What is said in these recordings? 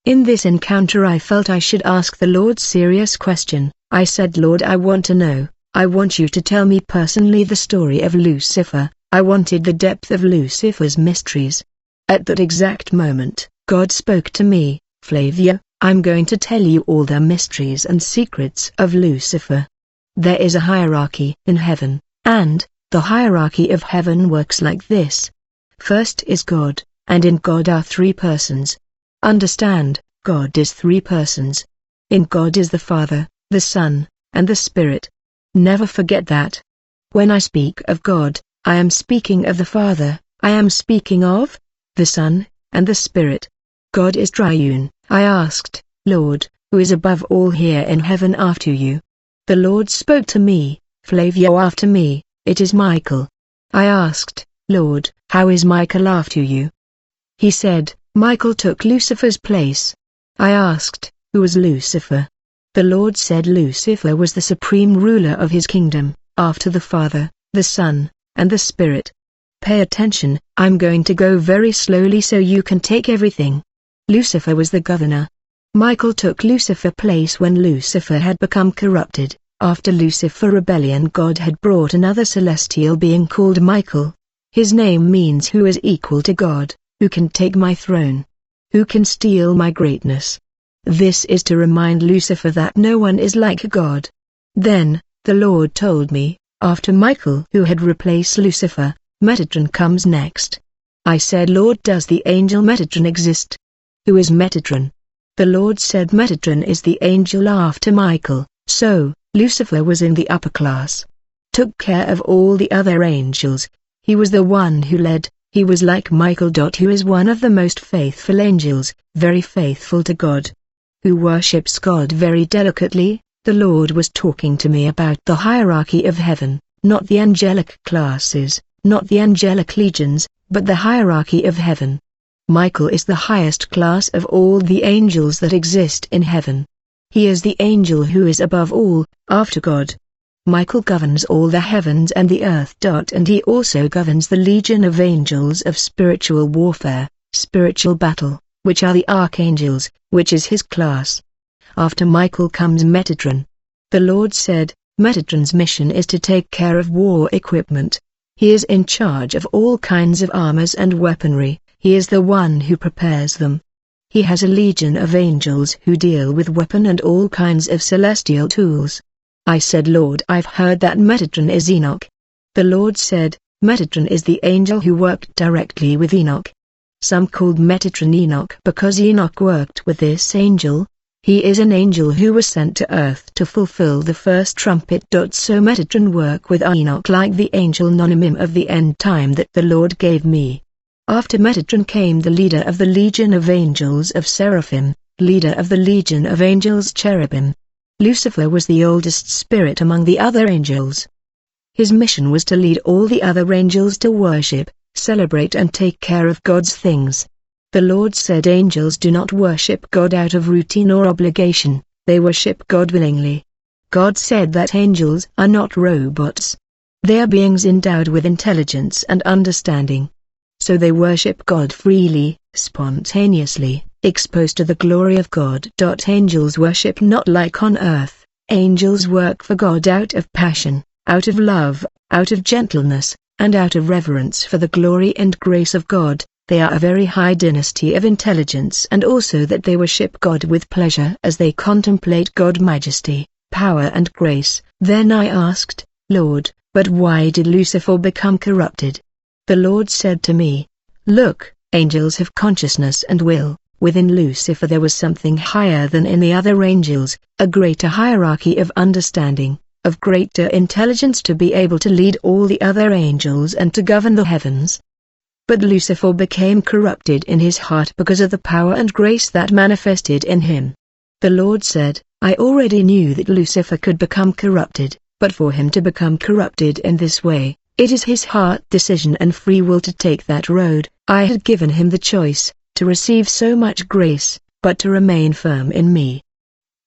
In this encounter I felt I should ask the Lord serious question. I said, Lord, I want to know. I want you to tell me personally the story of Lucifer. I wanted the depth of Lucifer's mysteries. At that exact moment, God spoke to me, Flavia, I'm going to tell you all the mysteries and secrets of Lucifer. There is a hierarchy in heaven, and the hierarchy of heaven works like this. First is God, and in God are three persons. Understand, God is three persons. In God is the Father, the Son, and the Spirit. Never forget that. When I speak of God, I am speaking of the Father, I am speaking of the Son, and the Spirit. God is triune. I asked, Lord, who is above all here in heaven after you? The Lord spoke to me, Flavia, after me, it is Michael. I asked, Lord, how is Michael after you? He said, Michael took Lucifer's place. I asked, who was Lucifer? The Lord said Lucifer was the supreme ruler of his kingdom, after the Father, the Son, and the Spirit. Pay attention, I'm going to go very slowly so you can take everything. Lucifer was the governor. Michael took Lucifer's place when Lucifer had become corrupted. After Lucifer's rebellion, God had brought another celestial being called Michael. His name means who is equal to God, who can take my throne, who can steal my greatness. This is to remind Lucifer that no one is like God. Then, the Lord told me, after Michael who had replaced Lucifer, Metatron comes next. I said, Lord, does the angel Metatron exist? Who is Metatron? The Lord said Metatron is the angel after Michael, so, Lucifer was in the upper class. Took care of all the other angels. He was the one who led, he was like Michael. Who is one of the most faithful angels, very faithful to God. Who worships God very delicately. The Lord was talking to me about the hierarchy of heaven, not the angelic classes, not the angelic legions, but the hierarchy of heaven. Michael is the highest class of all the angels that exist in heaven. He is the angel who is above all, after God. Michael governs all the heavens and the earth. And he also governs the legion of angels of spiritual warfare, spiritual battle, which are the archangels, which is his class. After Michael comes Metatron. The Lord said, Metatron's mission is to take care of war equipment. He is in charge of all kinds of armors and weaponry, he is the one who prepares them. He has a legion of angels who deal with weapon and all kinds of celestial tools. I said, Lord, I've heard that Metatron is Enoch. The Lord said, Metatron is the angel who worked directly with Enoch. Some called Metatron Enoch because Enoch worked with this angel. He is an angel who was sent to earth to fulfill the first trumpet. So Metatron worked with Enoch like the angel Nonimim of the end time that the Lord gave me. After Metatron came the leader of the legion of angels of Seraphim, leader of the legion of angels Cherubim. Lucifer was the oldest spirit among the other angels. His mission was to lead all the other angels to worship, celebrate and take care of God's things. The Lord said angels do not worship God out of routine or obligation, they worship God willingly. God said that angels are not robots. They are beings endowed with intelligence and understanding. So they worship God freely, spontaneously, exposed to the glory of God. Angels worship not like on earth. Angels work for God out of passion, out of love, out of gentleness, and out of reverence for the glory and grace of God. They are a very high dynasty of intelligence, and also that they worship God with pleasure as they contemplate God's majesty, power and grace. Then I asked, Lord, but why did Lucifer become corrupted? The Lord said to me, look, angels have consciousness and will. Within Lucifer there was something higher than in the other angels, a greater hierarchy of understanding, of greater intelligence to be able to lead all the other angels and to govern the heavens. But Lucifer became corrupted in his heart because of the power and grace that manifested in him. The Lord said, I already knew that Lucifer could become corrupted, but for him to become corrupted in this way, it is his heart decision and free will to take that road. I had given him the choice, to receive so much grace, but to remain firm in me.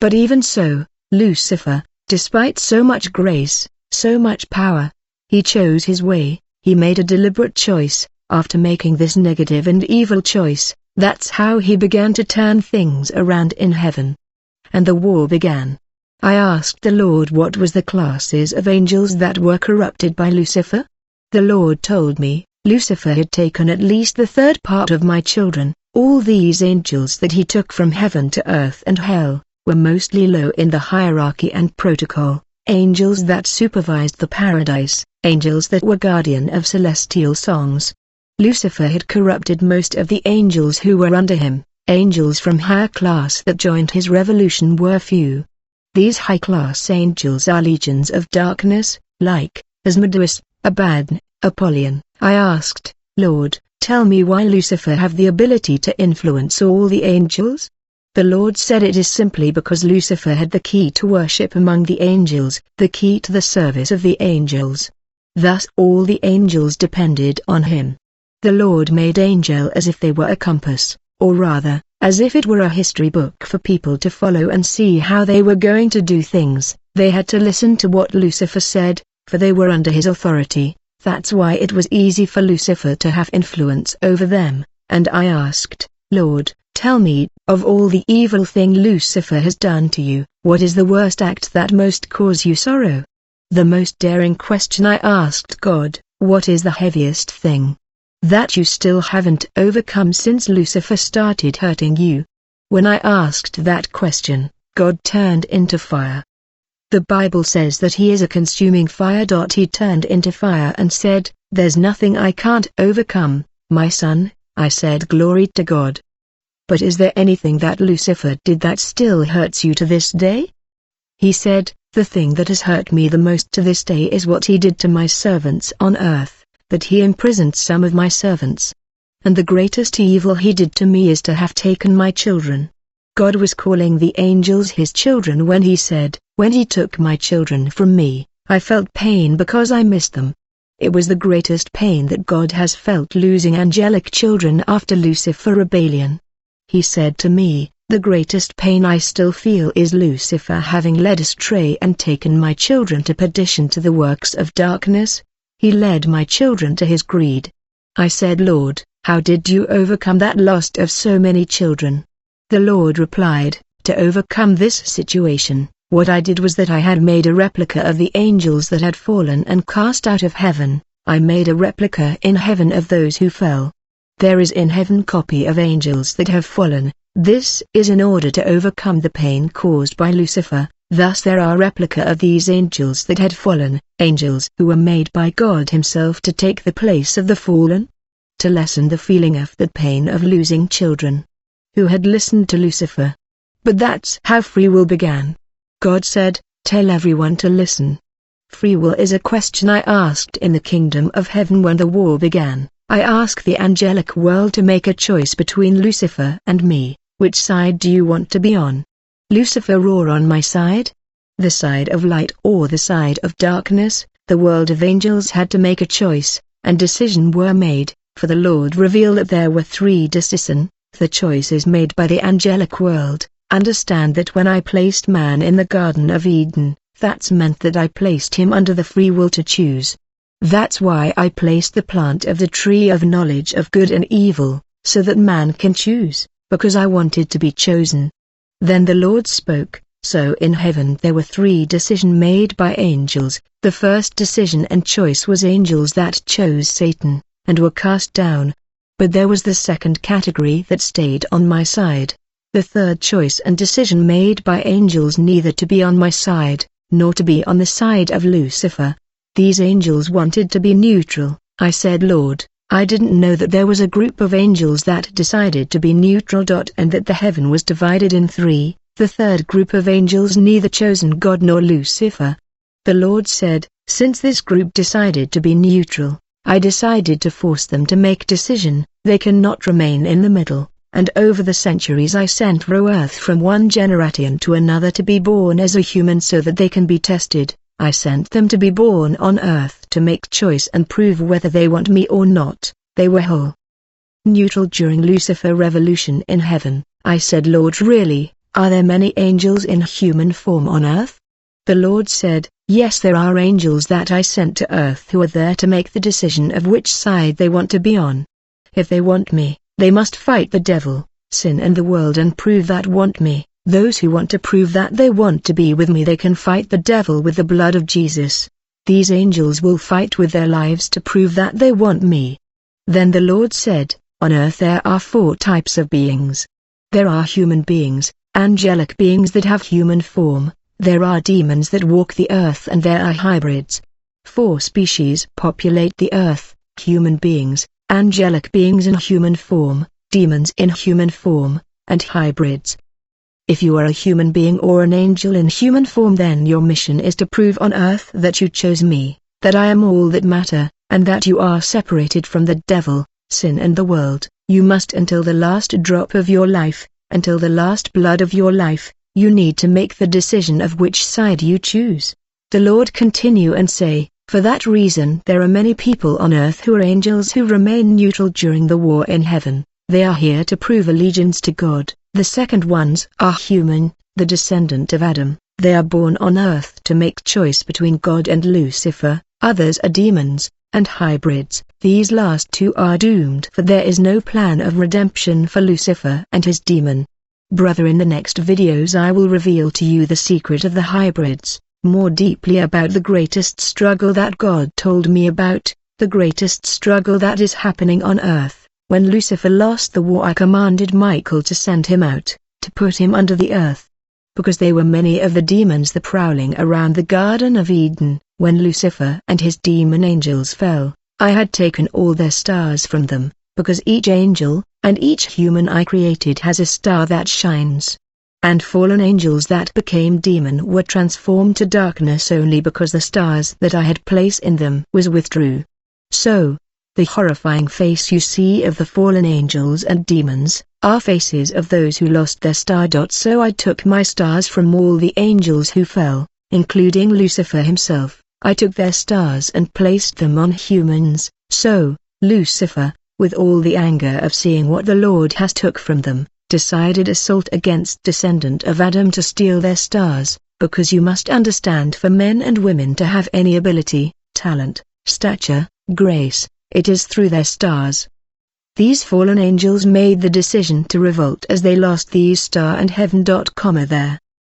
But even so, Lucifer, despite so much grace, so much power, he chose his way, he made a deliberate choice. After making this negative and evil choice, That's how he began to turn things around in heaven. And the war began. I asked the Lord what was the classes of angels that were corrupted by Lucifer. The Lord told me, Lucifer had taken at least the third part of my children. All these angels that he took from heaven to earth and hell, were mostly low in the hierarchy and protocol, angels that supervised the paradise, angels that were guardian of celestial songs. Lucifer had corrupted most of the angels who were under him. Angels from higher class that joined his revolution were few. These high-class angels are legions of darkness, like Asmodeus, Abaddon, Apollyon. I asked, Lord, tell me why Lucifer have the ability to influence all the angels? The Lord said it is simply because Lucifer had the key to worship among the angels, the key to the service of the angels. Thus all the angels depended on him. The Lord made angel as if they were a compass, or rather, as if it were a history book for people to follow and see how they were going to do things. They had to listen to what Lucifer said, for they were under his authority. That's why it was easy for Lucifer to have influence over them. And I asked, Lord, tell me, of all the evil thing Lucifer has done to you, what is the worst act that most cause you sorrow? The most daring question I asked God, what is the heaviest thing that you still haven't overcome since Lucifer started hurting you? When I asked that question, God turned into fire. The Bible says that he is a consuming fire. He turned into fire and said, there's nothing I can't overcome, my son. I said, glory to God. But is there anything that Lucifer did that still hurts you to this day? He said, the thing that has hurt me the most to this day is what he did to my servants on earth, that he imprisoned some of my servants. And the greatest evil he did to me is to have taken my children. God was calling the angels his children when he said, when he took my children from me, I felt pain because I missed them. It was the greatest pain that God has felt losing angelic children after Lucifer rebellion. He said to me, the greatest pain I still feel is Lucifer having led astray and taken my children to perdition, to the works of darkness. He led my children to his greed. I said, Lord, how did you overcome that loss of so many children? The Lord replied, to overcome this situation, what I did was that I had made a replica of the angels that had fallen and cast out of heaven. I made a replica in heaven of those who fell. There is in heaven copy of angels that have fallen. This is in order to overcome the pain caused by Lucifer. Thus there are replica of these angels that had fallen, angels who were made by God himself to take the place of the fallen, to lessen the feeling of the pain of losing children who had listened to Lucifer. But that's how free will began. God said, tell everyone to listen. Free will is a question I asked in the kingdom of heaven when the war began. I asked the angelic world to make a choice between Lucifer and me. Which side do you want to be on? Lucifer or on my side? The side of light or the side of darkness? The world of angels had to make a choice, and decisions were made, for the Lord revealed that there were 3 decisions. The choices made by the angelic world. Understand that when I placed man in the Garden of Eden, that's meant that I placed him under the free will to choose. That's why I placed the plant of the tree of knowledge of good and evil, so that man can choose, because I wanted to be chosen. Then the Lord spoke, so in heaven there were 3 decisions made by angels. The first decision and choice was angels that chose Satan, and were cast down. But there was the second category that stayed on my side. The third choice and decision made by angels neither to be on my side, nor to be on the side of Lucifer. These angels wanted to be neutral. I said, Lord, I didn't know that there was a group of angels that decided to be neutral. And that the heaven was divided in 3, the third group of angels neither chosen God nor Lucifer. The Lord said, since this group decided to be neutral, I decided to force them to make decision. They cannot remain in the middle, and over the centuries I sent raw earth from one generation to another to be born as a human so that they can be tested. I sent them to be born on earth to make choice and prove whether they want me or not. They were whole neutral during Lucifer revolution in heaven. I said, Lord, really, are there many angels in human form on earth? The Lord said, yes, there are angels that I sent to earth who are there to make the decision of which side they want to be on. If they want me, They must fight the devil, sin and the world and prove that want me. Those who want to prove that they want to be with me, they can fight the devil with the blood of Jesus. These angels will fight with their lives to prove that they want me. Then the Lord said, on earth there are 4 types of beings. There are human beings, angelic beings that have human form, there are demons that walk the earth, and there are hybrids. 4 species populate the earth: human beings, angelic beings in human form, demons in human form, and hybrids. If you are a human being or an angel in human form, then your mission is to prove on earth that you chose me, that I am all that matter, and that you are separated from the devil, sin and the world. You must, until the last drop of your life, until the last blood of your life, you need to make the decision of which side you choose. The Lord continue and say, for that reason there are many people on earth who are angels who remain neutral during the war in heaven. They are here to prove allegiance to God. The second ones are human, the descendant of Adam. They are born on earth to make choice between God and Lucifer. Others are demons, and hybrids. These last 2 are doomed, for there is no plan of redemption for Lucifer and his demon. Brother, in the next videos I will reveal to you the secret of the hybrids, more deeply about the greatest struggle that God told me about, the greatest struggle that is happening on earth. When Lucifer lost the war, I commanded Michael to send him out, to put him under the earth. Because they were many of the demons that prowling around the Garden of Eden. When Lucifer and his demon angels fell, I had taken all their stars from them, because each angel, and each human I created has a star that shines. And fallen angels that became demon were transformed to darkness only because the stars that I had placed in them was withdrew. So, the horrifying face you see of the fallen angels and demons, are faces of those who lost their star. So I took my stars from all the angels who fell, including Lucifer himself. I took their stars and placed them on humans. So, Lucifer, with all the anger of seeing what the Lord has took from them, decided assault against descendant of Adam to steal their stars, because you must understand, for men and women to have any ability, talent, stature, grace, it is through their stars. These fallen angels made the decision to revolt as they lost these star and heaven.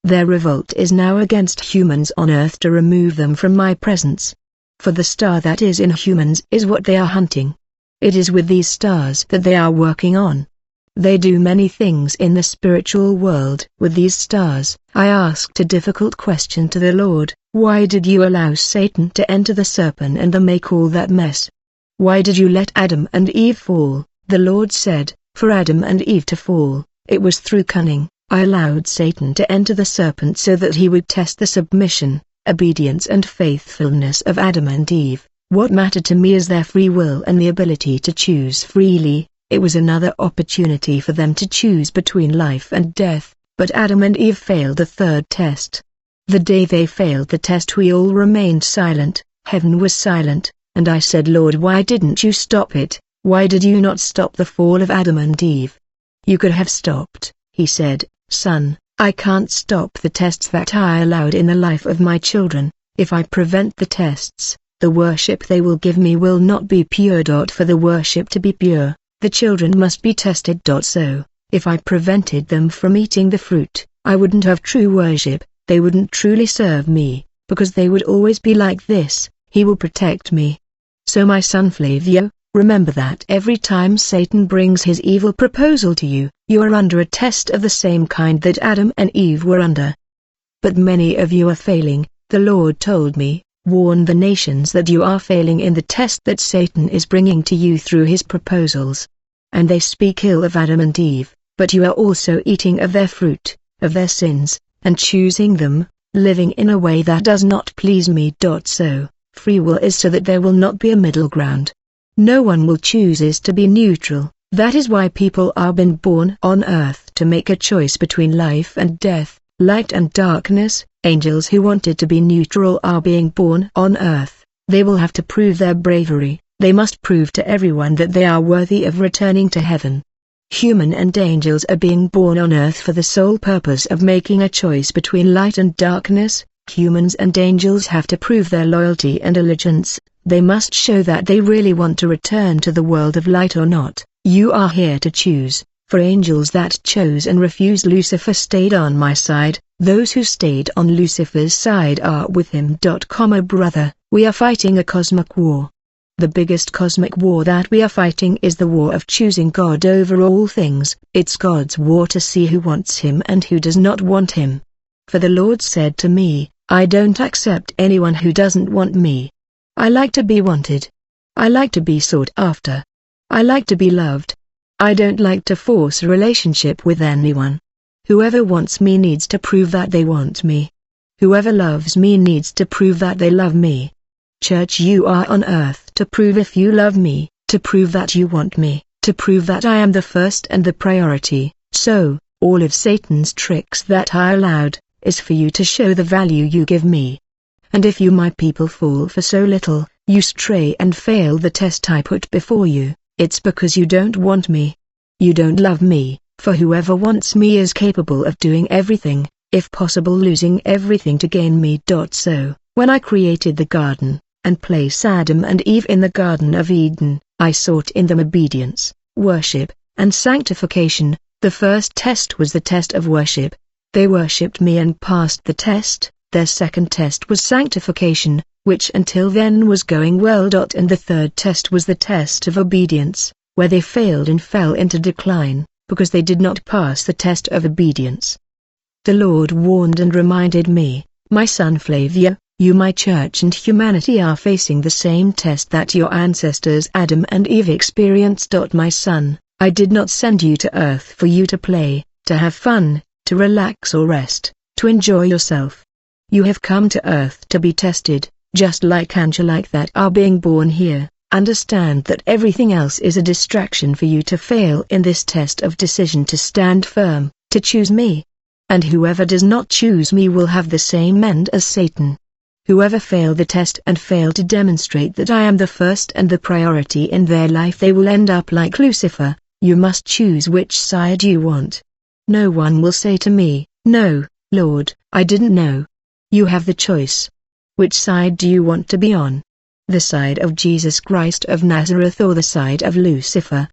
Their revolt is now against humans on earth to remove them from my presence. For the star that is in humans is what they are hunting. It is with these stars that they are working on. They do many things in the spiritual world with these stars. I asked a difficult question to the Lord: why did you allow Satan to enter the serpent and make all that mess? Why did you let Adam and Eve fall? The Lord said, for Adam and Eve to fall, it was through cunning. I allowed Satan to enter the serpent so that he would test the submission, obedience and faithfulness of Adam and Eve. What mattered to me is their free will and the ability to choose freely. It was another opportunity for them to choose between life and death, but Adam and Eve failed the third test. The day they failed the test, we all remained silent, heaven was silent, and I said, Lord, why didn't you stop it? Why did you not stop the fall of Adam and Eve? You could have stopped, he said. Son, I can't stop the tests that I allowed in the life of my children. If I prevent the tests, the worship they will give me will not be pure. For the worship to be pure, the children must be tested. So, if I prevented them from eating the fruit, I wouldn't have true worship, they wouldn't truly serve me, because they would always be like this. He will protect me. So my son Flavio, remember that every time Satan brings his evil proposal to you, you are under a test of the same kind that Adam and Eve were under. But many of you are failing. The Lord told me, warn the nations that you are failing in the test that Satan is bringing to you through his proposals. And they speak ill of Adam and Eve, but you are also eating of their fruit, of their sins, and choosing them, living in a way that does not please me. So, free will is so that there will not be a middle ground. No one will chooses to be neutral. That is why people are been born on earth to make a choice between life and death, light and darkness. Angels who wanted to be neutral are being born on earth. They will have to prove their bravery. They must prove to everyone that they are worthy of returning to heaven. Human and angels are being born on earth for the sole purpose of making a choice between light and darkness. Humans and angels have to prove their loyalty and allegiance. They must show that they really want to return to the world of light or not. You are here to choose, for angels that chose and refused Lucifer stayed on my side, those who stayed on Lucifer's side are with him. Oh brother, we are fighting a cosmic war. The biggest cosmic war that we are fighting is the war of choosing God over all things. It's God's war to see who wants him and who does not want him. For the Lord said to me, I don't accept anyone who doesn't want me. I like to be wanted. I like to be sought after. I like to be loved. I don't like to force a relationship with anyone. Whoever wants me needs to prove that they want me. Whoever loves me needs to prove that they love me. Church, you are on earth to prove if you love me, to prove that you want me, to prove that I am the first and the priority. So, all of Satan's tricks that I allowed, is for you to show the value you give me. And if you my people fall for so little, you stray and fail the test I put before you, it's because you don't want me. You don't love me, for whoever wants me is capable of doing everything, if possible losing everything to gain me. So, when I created the garden, and placed Adam and Eve in the Garden of Eden, I sought in them obedience, worship, and sanctification. The first test was the test of worship. They worshipped me and passed the test. Their second test was sanctification, which until then was going well. And the third test was the test of obedience, where they failed and fell into decline, because they did not pass the test of obedience. The Lord warned and reminded me, my son Flavia, you my church and humanity are facing the same test that your ancestors Adam and Eve experienced. My son, I did not send you to earth for you to play, to have fun, to relax or rest, to enjoy yourself. You have come to earth to be tested, just like Angelic that are being born here. Understand that everything else is a distraction for you to fail in this test of decision, to stand firm, to choose me. And whoever does not choose me will have the same end as Satan. Whoever fail the test and fail to demonstrate that I am the first and the priority in their life, they will end up like Lucifer. You must choose which side you want. No one will say to me, no, Lord, I didn't know. You have the choice. Which side do you want to be on? The side of Jesus Christ of Nazareth or the side of Lucifer?